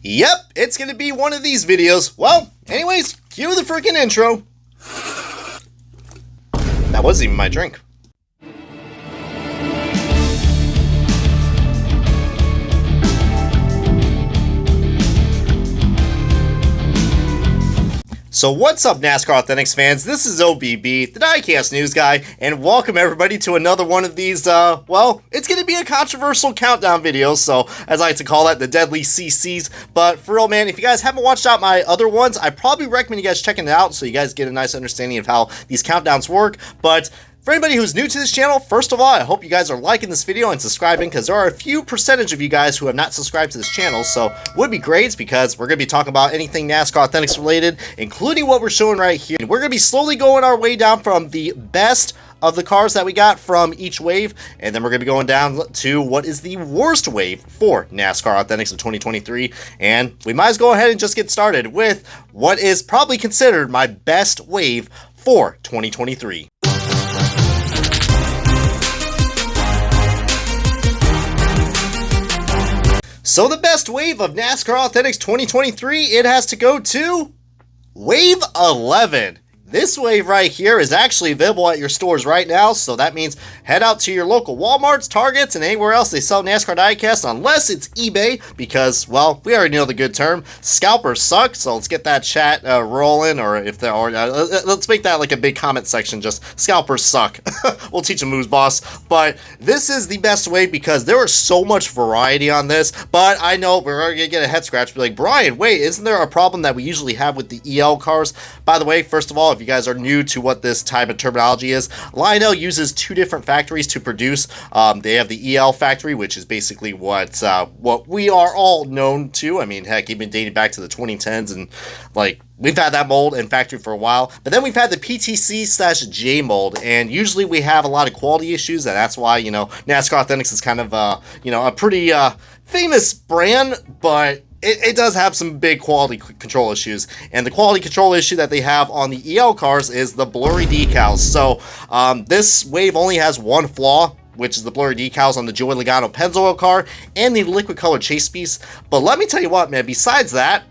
Yep, it's gonna be one of these videos. Well, anyways, cue the freaking intro. That wasn't even my drink. So what's up, NASCAR Authentics fans? This is OBB, the diecast news guy, and welcome everybody to another one of these, well, it's going to be a controversial countdown video, so as I like to call that, the deadly CCs. But for real, man, if you guys haven't watched out my other ones, I probably recommend you guys checking it out so you guys get a nice understanding of how these countdowns work. But for anybody who's new to this channel, first of all, I hope you guys are liking this video and subscribing, because there are a few percentage of you guys who have not subscribed to this channel, so would be great, because we're going to be talking about anything NASCAR Authentics related, including what we're showing right here. We're going to be slowly going our way down from the best of the cars that we got from each wave, and then we're going to be going down to what is the worst wave for NASCAR Authentics in 2023, and we might as well go ahead and just get started with what is probably considered my best wave for 2023. So the best wave of NASCAR Authentics 2023, it has to go to Wave 11. This wave right here is actually available at your stores right now, so that means head out to your local Walmarts, Targets, and anywhere else they sell NASCAR diecast, unless it's eBay, because, well, we already know the good term, scalpers suck. So let's get that chat rolling, or if there are, let's make that like a big comment section, just scalpers suck. We'll teach them moves, boss. But this is the best way because there is so much variety on this. But I know we're gonna get a head scratch, be like, Brian, wait, isn't there a problem that we usually have with the EL cars? By the way, first of all, if you guys are new to what this type of terminology is, Lionel uses two different factories to produce. They have the EL factory, which is basically what we are all known to. I mean, heck, even dating back to the 2010s, and like we've had that mold and factory for a while. But then we've had the PTC/J mold, and usually we have a lot of quality issues, and that's why, you know, NASCAR Authentics is kind of a pretty famous brand, but it does have some big quality control issues, and the quality control issue that they have on the EL cars is the blurry decals. So this wave only has one flaw, which is the blurry decals on the Joey Logano Pennzoil car and the liquid colored chase piece. But let me tell you what, man, besides that,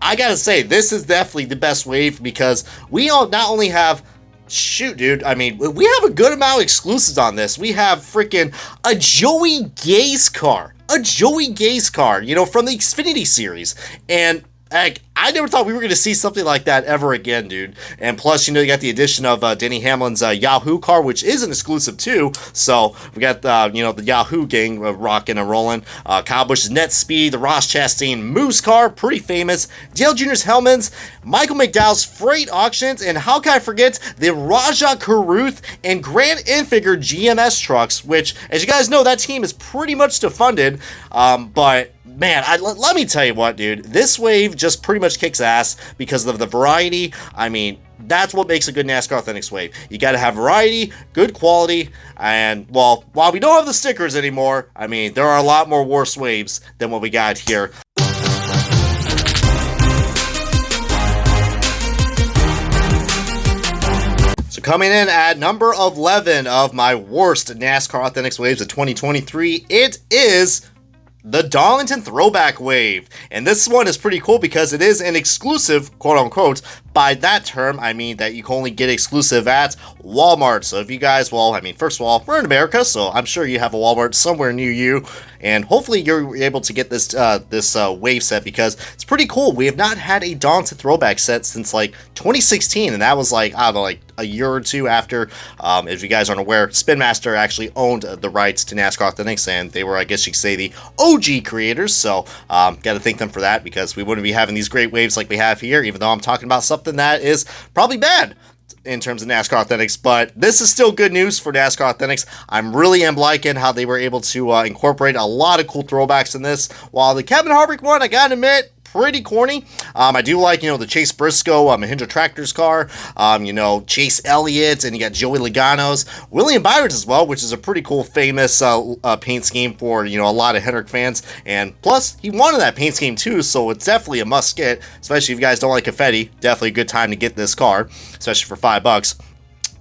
I gotta say, this is definitely the best wave, because we all not only have, shoot, dude, I mean, we have a good amount of exclusives on this. We have freaking a Joey Gase car. A Joey Gase car, you know, from the Xfinity series. And heck, I never thought we were going to see something like that ever again, dude. And plus, you know, you got the addition of Denny Hamlin's Yahoo car, which is an exclusive too. So we got, you know, the Yahoo gang rocking and rolling. Kyle Busch's Net Speed, the Ross Chastain Moose car, pretty famous. Dale Jr.'s Hellman's, Michael McDowell's Freight Auctions, and how can I forget the Raja Carruth and Grant Enfinger GMS trucks, which, as you guys know, that team is pretty much defunded. But man, let me tell you what, dude, this wave just pretty much kicks ass because of the variety. I mean, that's what makes a good NASCAR Authentics wave. You got to have variety, good quality, and, well, while we don't have the stickers anymore, I mean, there are a lot more worse waves than what we got here. So coming in at number 11 of my worst NASCAR Authentics waves of 2023, it is the Darlington Throwback Wave. And this one is pretty cool because it is an exclusive, quote unquote. By that term, I mean that you can only get exclusive at Walmart. So if you guys, well, I mean, first of all, we're in America, so I'm sure you have a Walmart somewhere near you, and hopefully you're able to get this wave set, because it's pretty cool. We have not had a Darlington Throwback set since like 2016, and that was like, I don't know, like a year or two after, if you guys aren't aware, Spin Master actually owned the rights to NASCAR Authentics, and they were, I guess you could say, the OG creators. So got to thank them for that, because we wouldn't be having these great waves like we have here, even though I'm talking about something that is probably bad in terms of NASCAR Authentics. But this is still good news for NASCAR Authentics. I'm really liking how they were able to incorporate a lot of cool throwbacks in this. While the Kevin Harvick one, I gotta admit, pretty corny. I do like, you know, the Chase Briscoe, Mahindra Tractor's car, you know, Chase Elliott's, and you got Joey Logano's, William Byron's as well, which is a pretty cool, famous paint scheme for, you know, a lot of Hendrick fans. And plus, he wanted that paint scheme too, so it's definitely a must get, especially if you guys don't like confetti. Definitely a good time to get this car, especially for $5.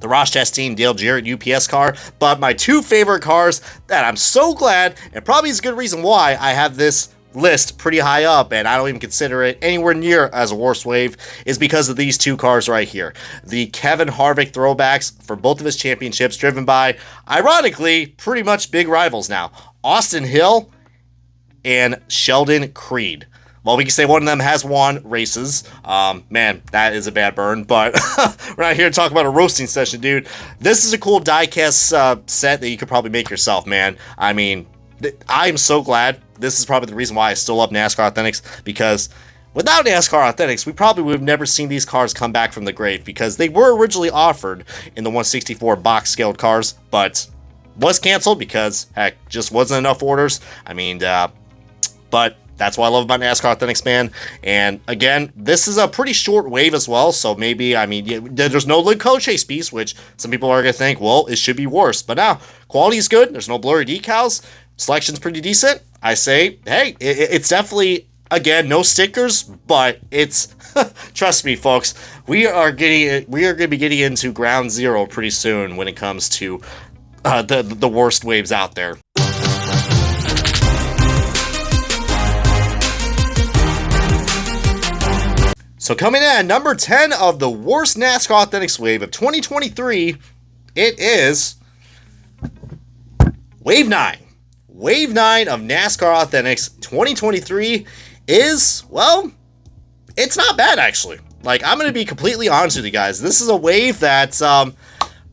The Ross Chastain Dale Jarrett UPS car. But my two favorite cars that I'm so glad, and probably is a good reason why I have this list pretty high up, and I don't even consider it anywhere near as a worst wave, is because of these two cars right here. The Kevin Harvick throwbacks for both of his championships, driven by, ironically, pretty much big rivals now, Austin Hill and Sheldon Creed. Well, we can say one of them has won races. Man, that is a bad burn, but we're not here to talk about a roasting session, dude. This is a cool diecast set that you could probably make yourself, man. I mean, I'm so glad. This is probably the reason why I still love NASCAR Authentics, because without NASCAR Authentics, we probably would have never seen these cars come back from the grave, because they were originally offered in the 164 box-scaled cars, but was canceled because, heck, just wasn't enough orders. I mean, but that's what I love about NASCAR Authentics, man. And again, this is a pretty short wave as well, so maybe, I mean, there's no lid color chase piece, which some people are going to think, well, it should be worse. But now, quality is good. There's no blurry decals. Selection's pretty decent. I say, hey, it's definitely, again, no stickers, but it's, trust me, folks, we are going to be getting into ground zero pretty soon when it comes to the worst waves out there. So coming in at number 10 of the worst NASCAR Authentics wave of 2023, it is Wave 9. Wave 9 of NASCAR Authentics 2023 is, well, it's not bad, actually. Like, I'm going to be completely honest with you guys. This is a wave that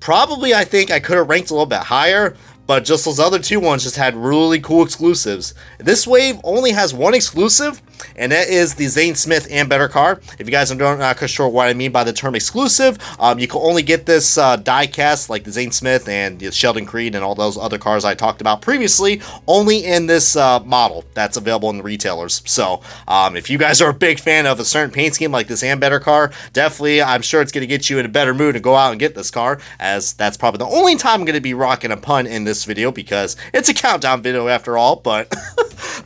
probably I think I could have ranked a little bit higher, but just those other two ones just had really cool exclusives. This wave only has one exclusive, and that is the Zane Smith and better car. If you guys are not sure what I mean by the term exclusive, you can only get this die-cast, like the Zane Smith and the Sheldon Creed and all those other cars I talked about previously, only in this model that's available in the retailers. So if you guys are a big fan of a certain paint scheme like this and better car, definitely I'm sure it's going to get you in a better mood to go out and get this car, as that's probably the only time I'm going to be rocking a pun in this video, because it's a countdown video after all. But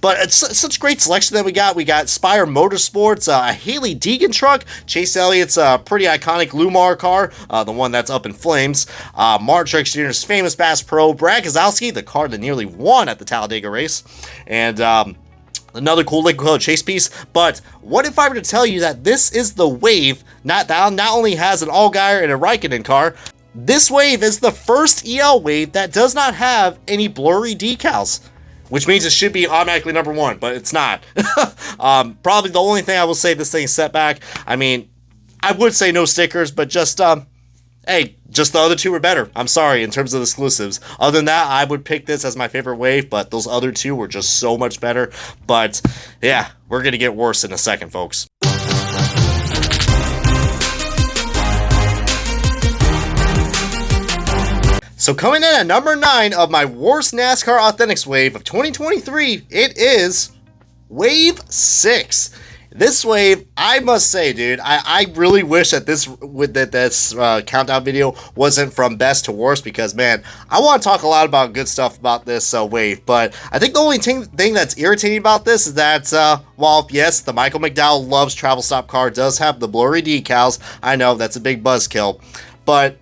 but it's such great selection that we got. We got Spire Motorsports, a Haley Deegan truck, Chase Elliott's pretty iconic Lumar car, the one that's up in flames, Mark Truex Jr.'s famous Bass Pro, Brad Keselowski, the car that nearly won at the Talladega race, and another cool liquid color chase piece. But what if I were to tell you that this is the wave not only has an Allgaier and a Raikkonen car, this wave is the first EL wave that does not have any blurry decals, which means it should be automatically number one, but it's not. Probably the only thing I will say this thing is set back. I mean, I would say no stickers, but just, hey, just the other two were better. I'm sorry, in terms of the exclusives. Other than that, I would pick this as my favorite wave, but those other two were just so much better. But, yeah, we're going to get worse in a second, folks. So coming in at number 9 of my worst NASCAR Authentics wave of 2023, it is Wave 6. This wave, I must say, dude, I really wish that this countdown video wasn't from best to worst, because, man, I want to talk a lot about good stuff about this wave, but I think the only thing that's irritating about this is that, while, yes, the Michael McDowell Loves Travel Stop car does have the blurry decals, I know that's a big buzzkill, but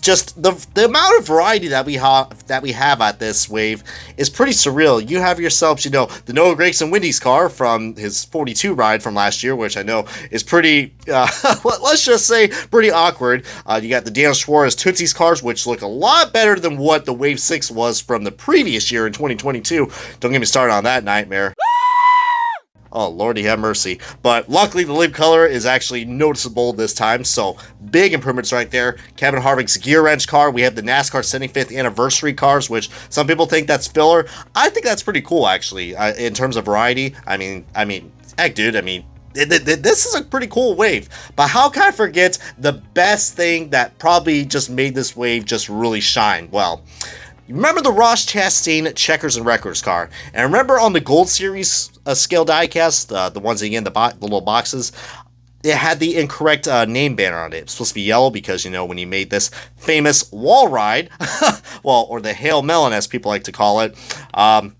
just the amount of variety that we have at this wave is pretty surreal. You have yourselves, the Noah Gragson Wendy's car from his 42 ride from last year, which I know is pretty, let's just say, pretty awkward. You got the Daniel Suarez Tootsie's cars, which look a lot better than what the Wave 6 was from the previous year in 2022. Don't get me started on that nightmare. Oh, Lordy have mercy. But luckily, the lip color is actually noticeable this time, so big improvements right there. Kevin Harvick's gear wrench car. We have the NASCAR 75th anniversary cars, which some people think that's filler. I think that's pretty cool, actually, in terms of variety. I mean, heck, dude, this is a pretty cool wave. But how can I forget the best thing that probably just made this wave just really shine? Well, you remember the Ross Chastain Checkers and Wreckers car? And remember on the Gold Series scale diecast, the ones again, the little boxes, it had the incorrect name banner on it. It's supposed to be yellow because, when he made this famous wall ride, well, or the Hail Melon as people like to call it, a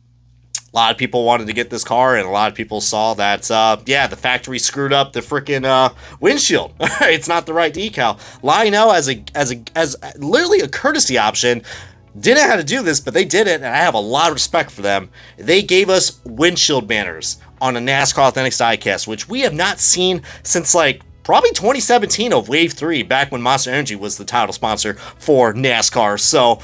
lot of people wanted to get this car, and a lot of people saw that, yeah, the factory screwed up the freaking windshield. It's not the right decal. Lionel, as literally a courtesy option, didn't know how to do this, but they did it, and I have a lot of respect for them. They gave us windshield banners on a NASCAR Authentics diecast, which we have not seen since like probably 2017 of Wave 3, back when Monster Energy was the title sponsor for NASCAR. So,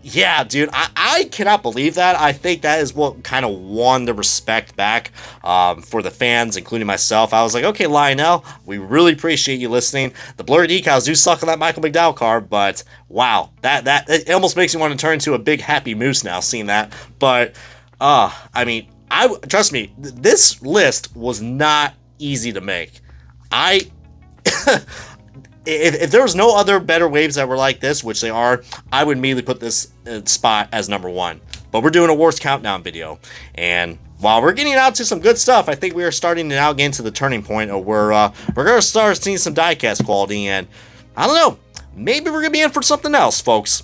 yeah, dude, I cannot believe that. I think that is what kind of won the respect back for the fans, including myself. I was like, okay, Lionel, we really appreciate you listening. The blurry decals do suck on that Michael McDowell car, but wow, that it almost makes me want to turn into a big happy moose now seeing that. But, I mean, trust me, this list was not easy to make. If there was no other better waves that were like this, which they are, I would immediately put this spot as number 1. But we're doing a worst countdown video, and while we're getting out to some good stuff, I think we are starting to now get into the turning point of where we're going to start seeing some diecast quality, and I don't know, maybe we're going to be in for something else, folks.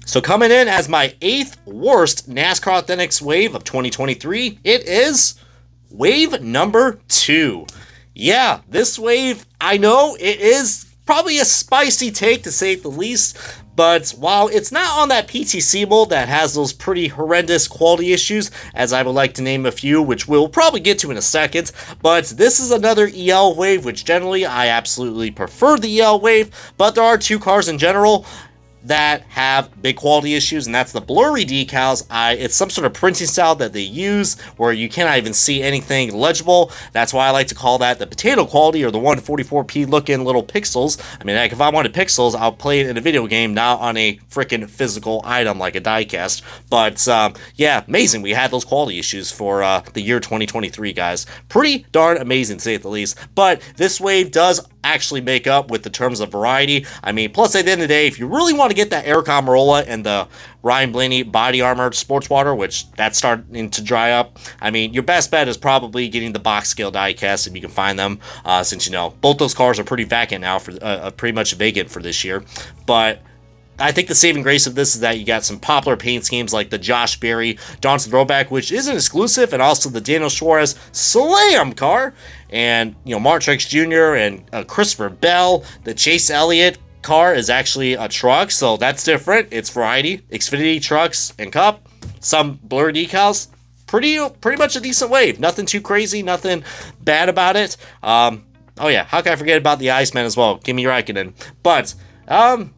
So coming in as my 8th worst NASCAR Authentics wave of 2023, it is wave number 2. Yeah, this wave, I know it is probably a spicy take to say the least, but while it's not on that PTC mold that has those pretty horrendous quality issues, as I would like to name a few, which we'll probably get to in a second, but this is another EL wave, which generally I absolutely prefer the EL wave, but there are 2 cars in general that have big quality issues, and that's the blurry decals. It's some sort of printing style that they use where you cannot even see anything legible. That's why I like to call that the potato quality, or the 144p looking little pixels. I mean, like, if I wanted pixels, I'll play it in a video game, not on a freaking physical item like a diecast. But yeah, amazing. We had those quality issues for the year 2023, guys. Pretty darn amazing, to say the least. But this wave does actually make up with the terms of variety. I mean, plus at the end of the day, if you really want to get that Eric Almirola and the Ryan Blaney body armor sports water, which that's starting to dry up, I mean, your best bet is probably getting the box scale diecast if you can find them, since, you know, both those cars are pretty vacant now, for pretty much vacant for this year. But I think the saving grace of this is that you got some popular paint schemes like the Josh Berry Johnson throwback, which is an exclusive, and also the Daniel Suarez Slam car, and, you know, Martrix Jr. and Christopher Bell. The Chase Elliott car is actually a truck, so that's different. It's variety. Xfinity trucks and Cup. Some blur decals. Pretty much a decent wave. Nothing too crazy. Nothing bad about it. Oh yeah, how can I forget about the Iceman as well? Kimi Räikkönen. But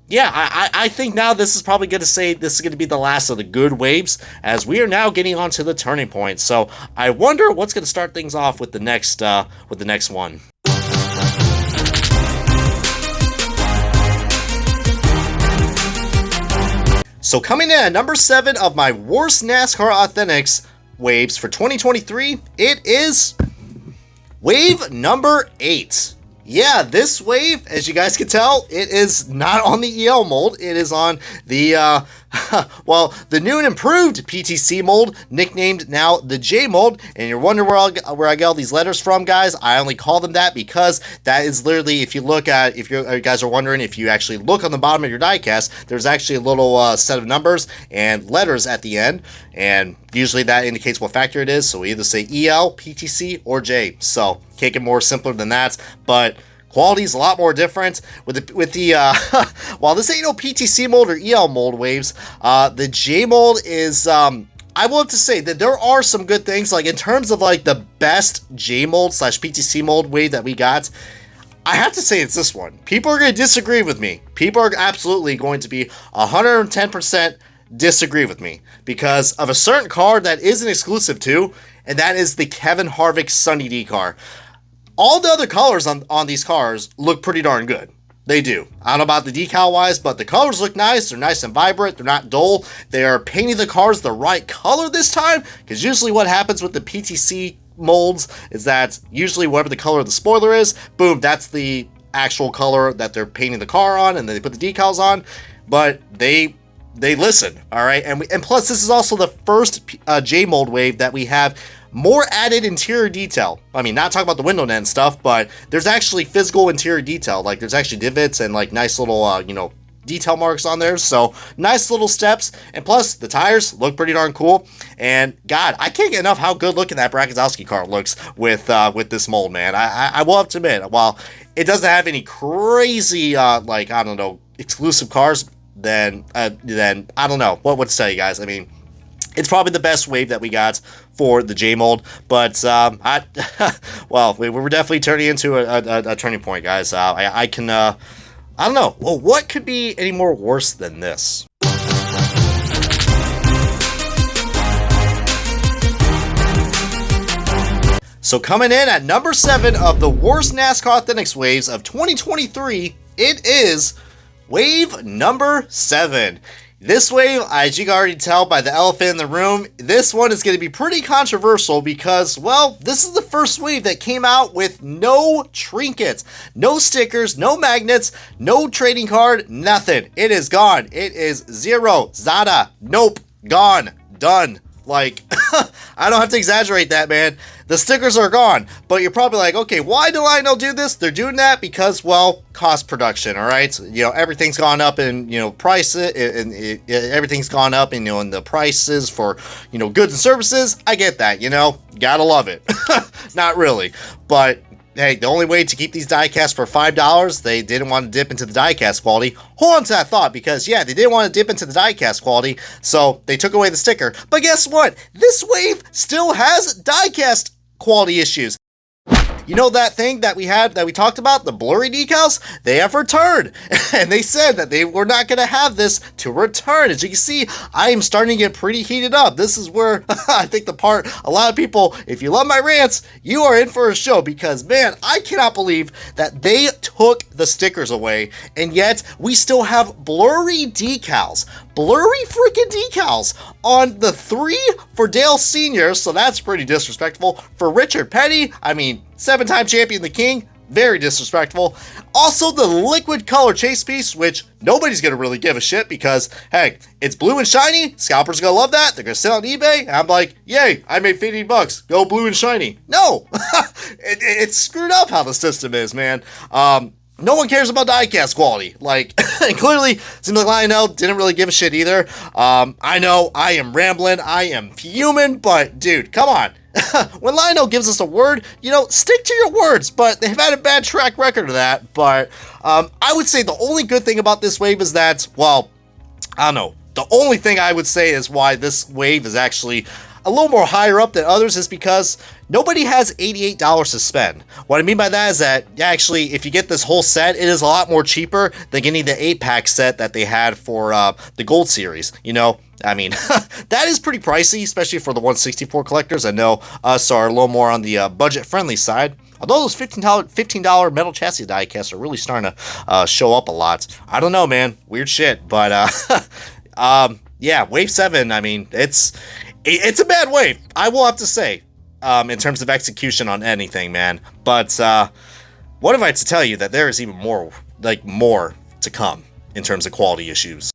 yeah, I think now this is probably going to say this is going to be the last of the good waves, as we are now getting onto the turning point. So I wonder what's going to start things off with the next one. So coming in at number 7 of my worst NASCAR Authentics waves for 2023, it is wave number 8. Yeah, this wave, as you guys can tell, it is not on the EL mold. It is on the, well, the new and improved PTC mold, nicknamed now the J mold. And you're wondering where I get all these letters from, guys. I only call them that because that is literally, if you look at, if you guys are wondering, if you actually look on the bottom of your diecast, there's actually a little set of numbers and letters at the end. And usually that indicates what factor it is. So we either say EL, PTC, or J. So can't get more simpler than that. But quality is a lot more different with the while this ain't no PTC mold or EL mold waves, the J mold is I will have to say that there are some good things, like in terms of like the best J mold / PTC mold wave that we got. I have to say it's this one. People are going to disagree with me. People are absolutely going to be 110% disagree with me because of a certain car that is an exclusive too, and that is the Kevin Harvick Sunny D car. All the other colors on these cars look pretty darn good. They do. I don't know about the decal wise, but the colors look nice. They're nice and vibrant. They're not dull. They are painting the cars the right color this time, because usually what happens with the PTC molds is that usually whatever the color of the spoiler is, boom, that's the actual color that they're painting the car on, and then they put the decals on. But they listen, all right? And plus, this is also the first J mold wave that we have more added interior detail. I mean, not talking about the window net and stuff, but there's actually physical interior detail. Like, there's actually divots and, like, nice little, you know, detail marks on there. So nice little steps. And plus, the tires look pretty darn cool. And God, I can't get enough how good looking that Brakezowski car looks with this mold, man. I will have to admit, while it doesn't have any crazy, like, I don't know, exclusive cars, then I don't know what to tell you guys. I mean, it's probably the best wave that we got for the J mold, but well, we're definitely turning into a turning point, guys. I don't know. Well, what could be any more worse than this? So coming in at number 7 of the worst NASCAR Authentics waves of 2023, it is wave number 7. This wave, as you can already tell by the elephant in the room, this one is going to be pretty controversial because, well, this is the first wave that came out with no trinkets, no stickers, no magnets, no trading card, nothing. It is gone. It is zero, zada, nope, gone, done. Like, I don't have to exaggerate that, man. The stickers are gone, but you're probably like, okay, why do Lionel do this? They're doing that because, well, cost production, all right? You know, everything's gone up in, you know, price, and everything's gone up in, you know, in the prices for, you know, goods and services. I get that, you know, gotta love it. Not really, but hey, the only way to keep these diecast for $5, they didn't want to dip into the diecast quality. Hold on to that thought, because yeah, they didn't want to dip into the diecast quality, so they took away the sticker. But guess what? This wave still has diecast quality issues. You know that thing that we talked about, the blurry decals? They have returned, and they said that they were not going to have this to return. As you can see, I am starting to get pretty heated up. This is where I think the part, a lot of people, if you love my rants, you are in for a show, because man, I cannot believe that they took the stickers away, and yet we still have blurry decals. Blurry freaking decals on the 3 for Dale Sr., so that's pretty disrespectful. For Richard Petty, I mean, 7-time champion, the king, very disrespectful. Also, the liquid color chase piece, which nobody's going to really give a shit because, hey, it's blue and shiny. Scalpers are going to love that. They're going to sell on eBay. And I'm like, yay, I made $50. Go blue and shiny. No, it's screwed up how the system is, man. No one cares about diecast quality. Like, and clearly, seems like Lionel didn't really give a shit either. I know I am rambling. I am fuming, but dude, come on. When Lionel gives us a word, you know, stick to your words, but they've had a bad track record of that. But I would say the only good thing about this wave is that, well, I don't know. The only thing I would say is why this wave is actually a little more higher up than others is because nobody has $88 to spend. What I mean by that is that, actually, if you get this whole set, it is a lot more cheaper than getting the 8-pack set that they had for the Gold Series. You know, I mean, that is pretty pricey, especially for the 164 collectors. I know us are a little more on the budget-friendly side. Although those $15 metal chassis diecasts are really starting to show up a lot. I don't know, man. Weird shit. But, yeah, Wave 7, I mean, it's a bad wave, I will have to say, in terms of execution on anything, man. But what am I to tell you that there is even more to come in terms of quality issues?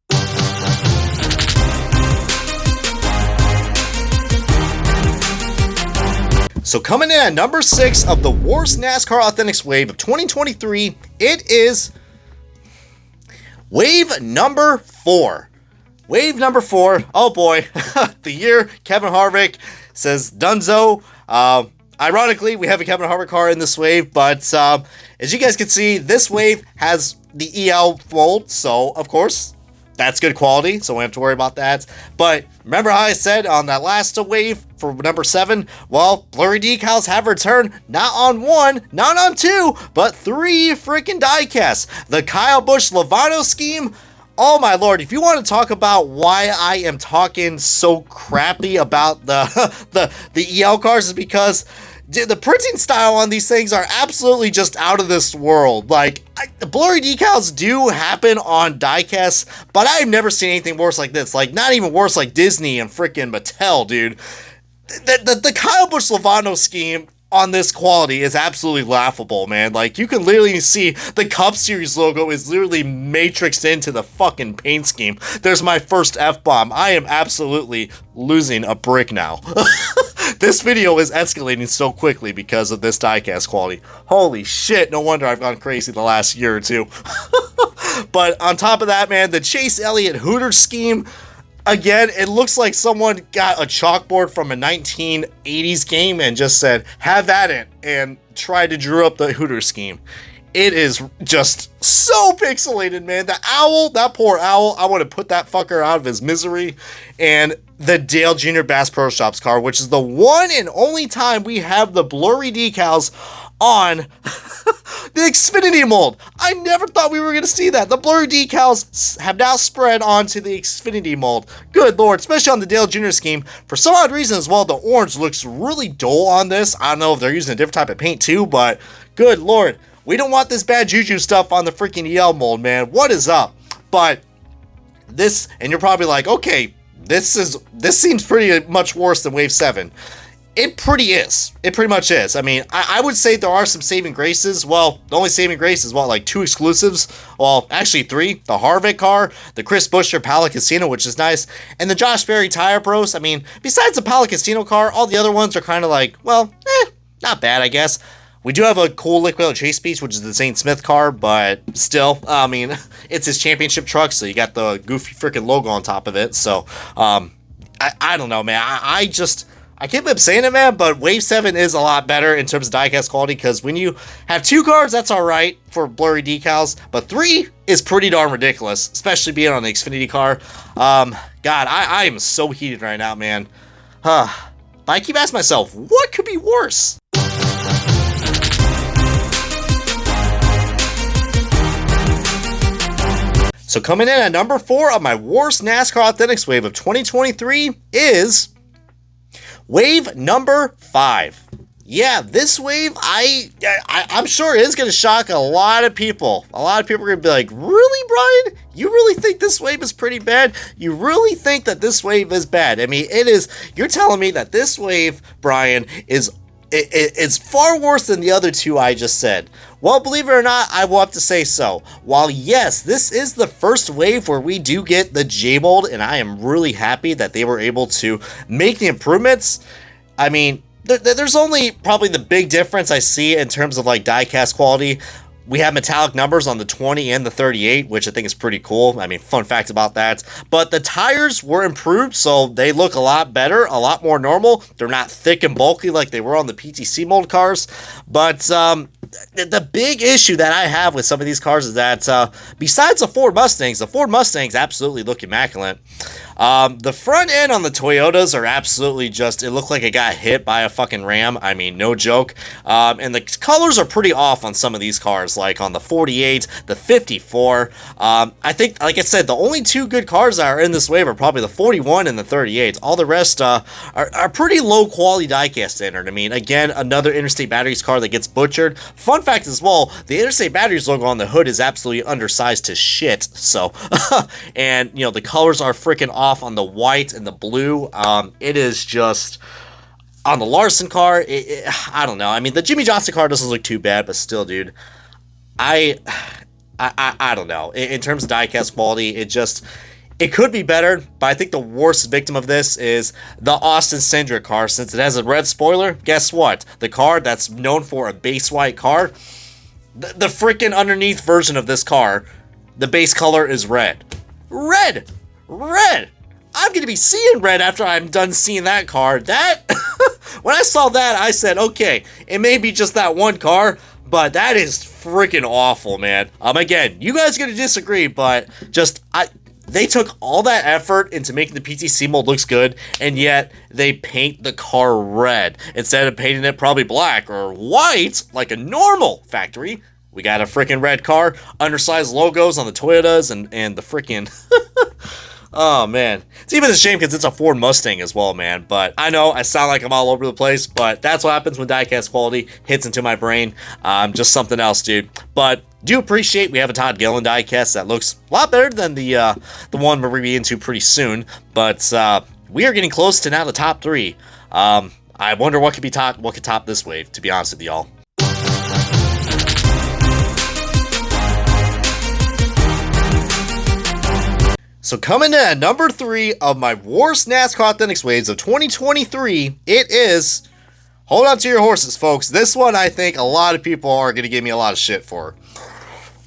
So coming in at number 6 of the worst NASCAR Authentics wave of 2023, it is wave number 4. Wave number 4, oh boy, the year Kevin Harvick says Dunzo. Ironically, we have a Kevin Harvick car in this wave, but as you guys can see, this wave has the EL mold, so of course, that's good quality, so we don't have to worry about that. But remember how I said on that last wave for number 7? Well, blurry decals have returned, not on 1, not on 2, but 3 freaking diecasts. The Kyle Busch Lovano scheme. Oh my lord, if you want to talk about why I am talking so crappy about the EL cars, is because the printing style on these things are absolutely just out of this world. Like, the blurry decals do happen on diecasts, but I've never seen anything worse like this. Like, not even worse like Disney and freaking Mattel, dude. The Kyle Busch Lovano scheme on this quality is absolutely laughable, man. Like, you can literally see the Cup Series logo is literally matrixed into the fucking paint scheme. There's my first F-bomb. I am absolutely losing a brick now. This video is escalating so quickly because of this diecast quality. Holy shit, no wonder I've gone crazy the last year or two. But on top of that, man, the Chase Elliott Hooters scheme, again, it looks like someone got a chalkboard from a 1980s game and just said, have at it, and tried to draw up the Hooters scheme. It is just so pixelated, man. The owl, that poor owl, I want to put that fucker out of his misery. And the Dale Jr. Bass Pro Shops car, which is the one and only time we have the blurry decals on the Xfinity mold. I never thought we were going to see that. The blurry decals have now spread onto the Xfinity mold. Good lord, especially on the Dale Jr. scheme. For some odd reason as well, the orange looks really dull on this. I don't know if they're using a different type of paint too, but good lord. We don't want this bad juju stuff on the freaking EL mold, man. What is up? But this, and you're probably like, okay, this seems pretty much worse than Wave 7. It pretty much is. I mean, I would say there are some saving graces. Well, the only saving grace is what, like 2 exclusives? Well, actually 3. The Harvick car, the Chris Buescher Pala Casino, which is nice, and the Josh Berry Tire Pros. I mean, besides the Pala Casino car, all the other ones are kind of like, well, not bad, I guess. We do have a cool Liquid Chase piece, which is the Zane Smith car, but still, I mean, it's his championship truck, so you got the goofy freaking logo on top of it. So, I don't know, man. I can't believe saying it, man, but Wave 7 is a lot better in terms of diecast quality, because when you have 2 cards, that's all right for blurry decals, but 3 is pretty darn ridiculous, especially being on the Xfinity car. God, I am so heated right now, man. But I keep asking myself, what could be worse? So coming in at number 4 of my worst NASCAR Authentics wave of 2023 is wave number 5. Yeah, this wave, I'm sure is going to shock a lot of people. A lot of people are going to be like, really, Brian? You really think this wave is pretty bad? You really think that this wave is bad? I mean, it is. You're telling me that this wave, Brian, is far worse than the other 2 I just said. Well, believe it or not, I will have to say so. While yes, this is the first wave where we do get the J-mold, and I am really happy that they were able to make the improvements. I mean, there's only probably the big difference I see in terms of like diecast quality. We have metallic numbers on the 20 and the 38, which I think is pretty cool. I mean, fun fact about that. But the tires were improved, so they look a lot better, a lot more normal. They're not thick and bulky like they were on the PTC mold cars. But the big issue that I have with some of these cars is that besides the Ford Mustangs absolutely look immaculate. The front end on the Toyotas are absolutely just, it looked like it got hit by a fucking ram. I mean, no joke. And the colors are pretty off on some of these cars, like on the 48, the 54. I think, like I said, the only 2 good cars that are in this wave are probably the 41 and the 38. All the rest are pretty low quality diecast standard. I mean, again, another Interstate Batteries car that gets butchered. Fun fact as well, the Interstate Batteries logo on the hood is absolutely undersized to shit. So, and, you know, the colors are freaking off on the white and the blue. It is just, on the Larson car, I don't know. I mean, the Jimmy Johnson car doesn't look too bad, but still, dude, I don't know. In terms of diecast quality, it could be better, but I think the worst victim of this is the Austin Cindric car. Since it has a red spoiler, guess what? The car that's known for a base white car, the freaking underneath version of this car, the base color is red. Red! I'm going to be seeing red after I'm done seeing that car. That, when I saw that, I said, okay, it may be just that one car, but that is freaking awful, man. Again, you guys are going to disagree, but they took all that effort into making the PTC mold looks good, and yet they paint the car red instead of painting it probably black or white like a normal factory. We got a freaking red car, undersized logos on the Toyotas, and the freaking oh, man. It's even a shame because it's a Ford Mustang as well, man. But I know I sound like I'm all over the place, but that's what happens when diecast quality hits into my brain. Just something else, dude. But do appreciate we have a Todd Gillen diecast that looks a lot better than the one we're going to be into pretty soon. But we are getting close to now the top 3. I wonder what could top this wave, to be honest with y'all. So coming in at number 3 of my worst NASCAR Authentics Waves of 2023, it is, hold on to your horses, folks. This one I think a lot of people are going to give me a lot of shit for.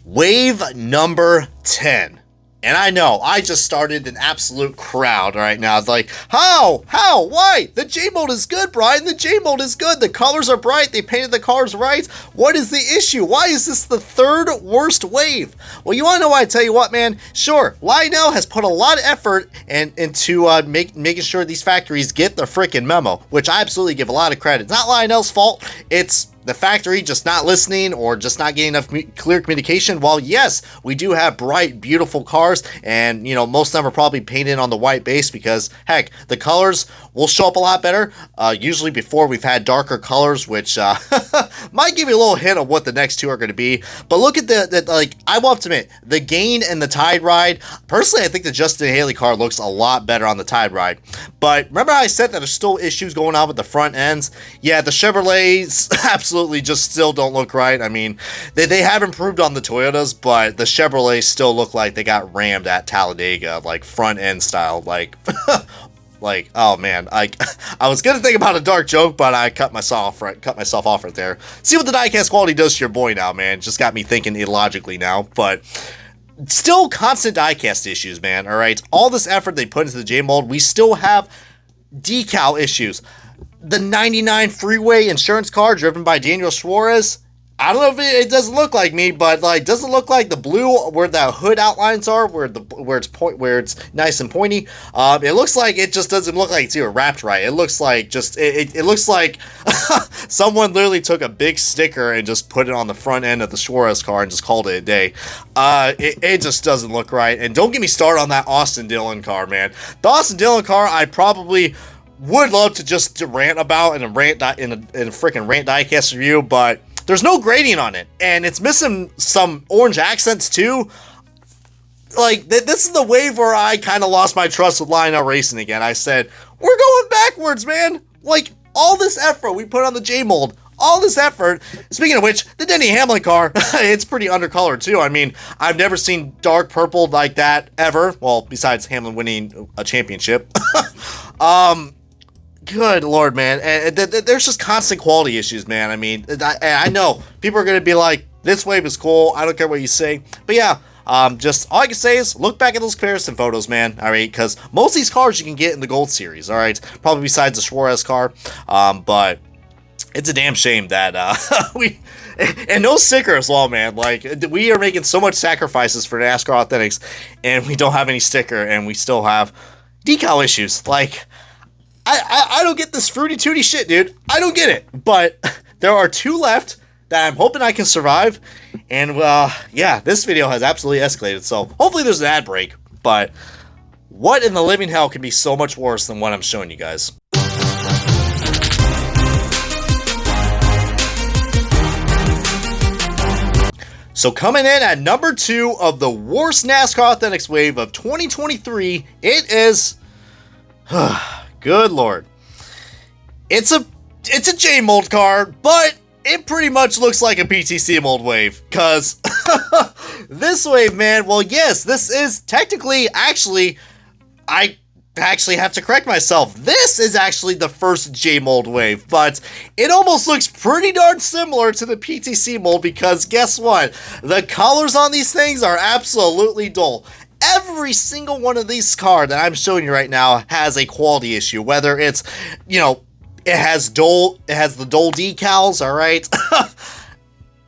Wave number 10. And I know, I just started an absolute crowd right now. It's like, how, why? The J-Mode is good, Brian. The J-Mode is good. The colors are bright. They painted the cars right. What is the issue? Why is this the 3rd worst wave? Well, you want to know why? I tell you what, man. Sure, Lionel has put a lot of effort into making sure these factories get the freaking memo, which I absolutely give a lot of credit. It's not Lionel's fault. It's the factory just not listening or just not getting enough clear communication. While yes, we do have bright, beautiful cars, and you know, most of them are probably painted on the white base because heck, the colors will show up a lot better. Usually before we've had darker colors, which might give you a little hint of what the next 2 are going to be. But look at the like, I will have to admit, the Gain and the Tide Ride. Personally, I think the Justin Haley car looks a lot better on the Tide Ride. But remember how I said that there's still issues going on with the front ends? Yeah, the Chevrolets absolutely just still don't look right. I mean, they have improved on the Toyotas, but the Chevrolets still look like they got rammed at Talladega, like front end style, like like, oh man, I was gonna think about a dark joke, but I cut myself off right there. See what the diecast quality does to your boy now, man. Just got me thinking illogically now, but still constant diecast issues, man. All right, all this effort they put into the J-Mold, we still have decal issues. The 99 Freeway insurance car driven by Daniel Suarez, I don't know if it doesn't look like me, but like, doesn't look like the blue where the hood outlines are, where it's nice and pointy. It looks like it just doesn't look like it's even wrapped right. It looks like just it looks like someone literally took a big sticker and just put it on the front end of the Suarez car and just called it a day. It just doesn't look right. And don't get me started on that Austin Dillon car, man. The Austin Dillon car, I probably would love to just rant about in a freaking rant diecast review, but there's no grading on it, and it's missing some orange accents too. Like, this is the wave where I kind of lost my trust with Lionel Racing again. I said, we're going backwards, man. Like, all this effort we put on the J-Mold, all this effort. Speaking of which, the Denny Hamlin car, it's pretty undercolored too. I mean, I've never seen dark purple like that ever. Well, besides Hamlin winning a championship. Good Lord, man. And there's just constant quality issues, man. I mean, I know people are going to be like, this wave is cool. I don't care what you say. But yeah, just all I can say is look back at those comparison photos, man. All right, because most of these cars you can get in the Gold Series. All right, probably besides the Suarez car. But it's a damn shame that and no sticker as well, man. Like, we are making so much sacrifices for NASCAR Authentics, and we don't have any sticker, and we still have decal issues. Like, I don't get this fruity tooty shit, dude. I don't get it. But there are 2 left that I'm hoping I can survive. And, well, yeah, this video has absolutely escalated. So hopefully there's an ad break. But what in the living hell can be so much worse than what I'm showing you guys? So coming in at number 2 of the worst NASCAR Authentics wave of 2023, it is... Good Lord. It's a J-Mold car, but it pretty much looks like a PTC mold wave, because this wave, man, well, yes, this is technically, I actually have to correct myself. This is actually the first J-Mold wave, but it almost looks pretty darn similar to the PTC mold, because guess what? The colors on these things are absolutely dull. Every single one of these cars that I'm showing you right now has a quality issue, whether it's, you know, it has the dull decals, all right?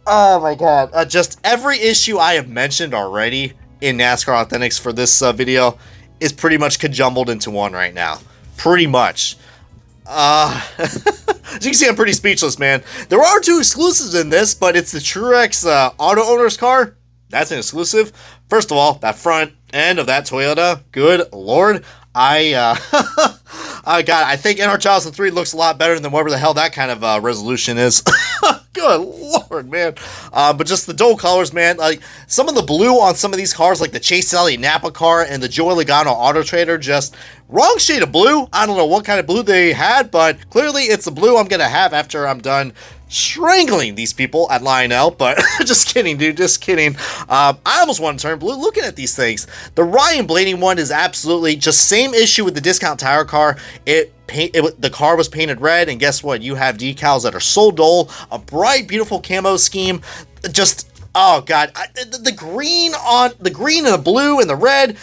Oh my god. Just every issue I have mentioned already in NASCAR Authentics for this video is pretty much conjumbled into one right now. Pretty much. As you can see, I'm pretty speechless, man. There are 2 exclusives in this, but it's the Truex Auto Owners car. That's an exclusive. First of all, that front end of that Toyota, good Lord. I think NR 2003 looks a lot better than whatever the hell that kind of resolution is. Good Lord, man. But just the dual colors, man. Like, some of the blue on some of these cars, like the Chase Elliott Napa car and the Joey Logano Auto Trader, just wrong shade of blue. I don't know what kind of blue they had, but clearly it's the blue I'm going to have after I'm done strangling these people at Lionel, but just kidding, dude, just kidding. I almost want to turn blue looking at these things. The Ryan Blaney one is absolutely just same issue with the discount tire car. The car was painted red, and guess what? You have decals that are so dull, a bright, beautiful camo scheme, just, oh god, the green and the blue and the red,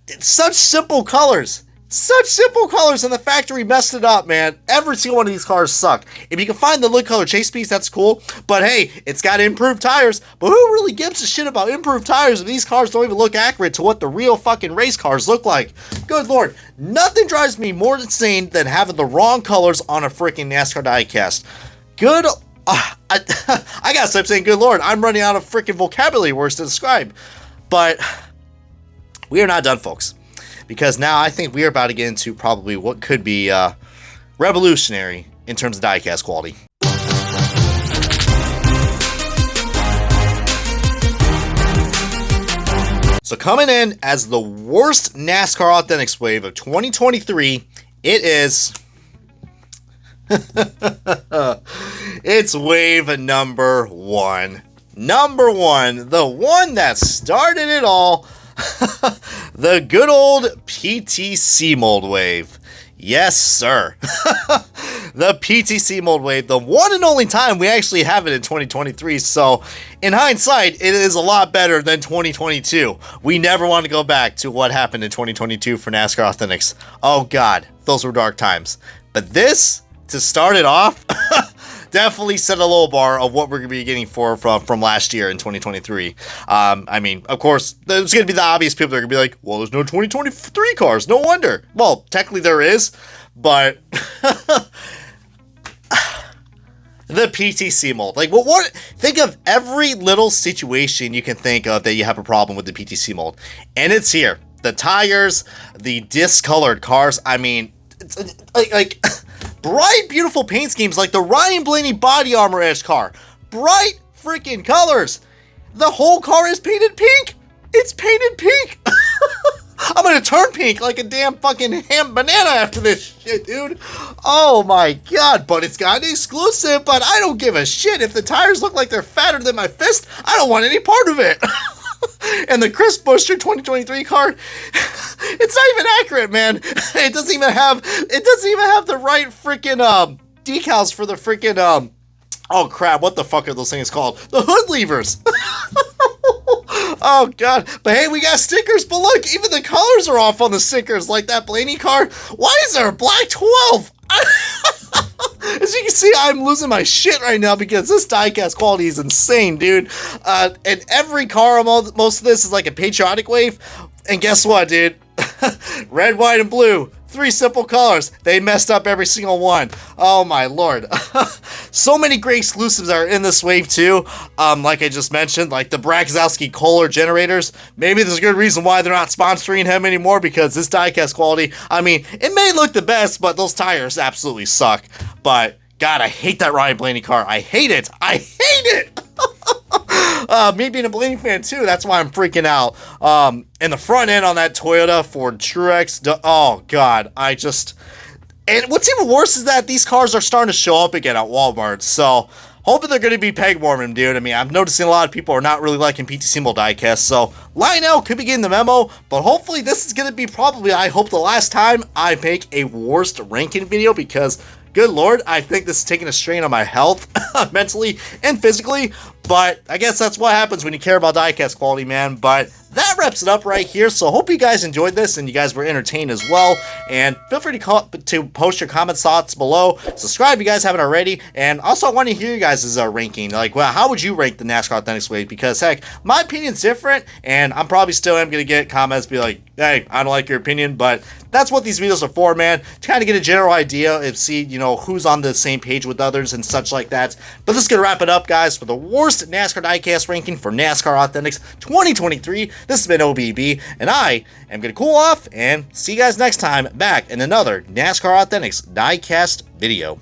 it's such simple colors. Such simple colors, and the factory messed it up, man. Every single one of these cars suck. If you can find the light color chase piece, that's cool. But hey, it's got improved tires. But who really gives a shit about improved tires if these cars don't even look accurate to what the real fucking race cars look like? Good lord. Nothing drives me more insane than having the wrong colors on a freaking NASCAR diecast. Good. I gotta stop saying good lord. I'm running out of freaking vocabulary words to describe. But we are not done, folks. Because now I think we are about to get into probably what could be revolutionary in terms of diecast quality. So coming in as the worst NASCAR Authentics wave of 2023, it is... it's wave number 1. Number 1, the one that started it all. The good old PTC mold wave. Yes, sir. The PTC mold wave, the one and only time we actually have it in 2023. So, in hindsight, it is a lot better than 2022. We never want to go back to what happened in 2022 for NASCAR Authentics. Oh, God, those were dark times. But this, to start it off, definitely set a low bar of what we're going to be getting from last year in 2023. I mean, of course, there's going to be the obvious people that are going to be like, well, there's no 2023 cars. No wonder. Well, technically there is, but the PTC mold. Like, what? Think of every little situation you can think of that you have a problem with the PTC mold. And it's here. The tires, the discolored cars. I mean, it's like bright, beautiful paint schemes like the Ryan Blaney body armor edge car. Bright freaking colors. The whole car is painted pink. It's painted pink. I'm gonna turn pink like a damn fucking ham banana after this shit, dude. Oh my god, but it's got an exclusive, but I don't give a shit. If the tires look like they're fatter than my fist, I don't want any part of it. And the Chris Buescher 2023 car, it's not even accurate, man. It doesn't even have the right freaking decals for the freaking oh crap, what the fuck are those things called? The hood levers. Oh god. But hey, we got stickers, but look, even the colors are off on the stickers, like that Blaney car. Why is there a black 12? As you can see, I'm losing my shit right now because this diecast quality is insane, dude. And every car, most of this is like a patriotic wave. And guess what, dude? Red, white, and blue. 3 simple colors. They messed up every single one. Oh my lord. So many great exclusives are in this wave too. Like I just mentioned, like the Brakowski Kohler generators. Maybe there's a good reason why they're not sponsoring him anymore, because this diecast quality, I mean, it may look the best, but those tires absolutely suck. But god, I hate that Ryan Blaney car. I hate it. I hate it. Me being a Blaney fan too, that's why I'm freaking out. And the front end on that Toyota Ford Truex, oh god, and what's even worse is that these cars are starting to show up again at Walmart, so hoping they're going to be peg warming, dude. I mean, I'm noticing a lot of people are not really liking PTC mold diecast, so Lionel could be getting the memo, but hopefully this is going to be probably, I hope, the last time I make a worst ranking video, because good lord, I think this is taking a strain on my health, mentally and physically, but I guess that's what happens when you care about diecast quality, man. But that wraps it up right here, so hope you guys enjoyed this and you guys were entertained as well, and feel free to post your comments, thoughts below, subscribe if you guys haven't already, and also I want to hear you guys' ranking, like, well, how would you rank the NASCAR Authentics wave, because heck, my opinion's different, and I'm probably still am going to get comments be like, hey, I don't like your opinion, but that's what these videos are for, man, to kind of get a general idea and see, you know, who's on the same page with others and such like that. But this is going to wrap it up, guys, for the worst NASCAR diecast ranking for NASCAR Authentics 2023. This has been OBB, and I am going to cool off and see you guys next time back in another NASCAR Authentics diecast video.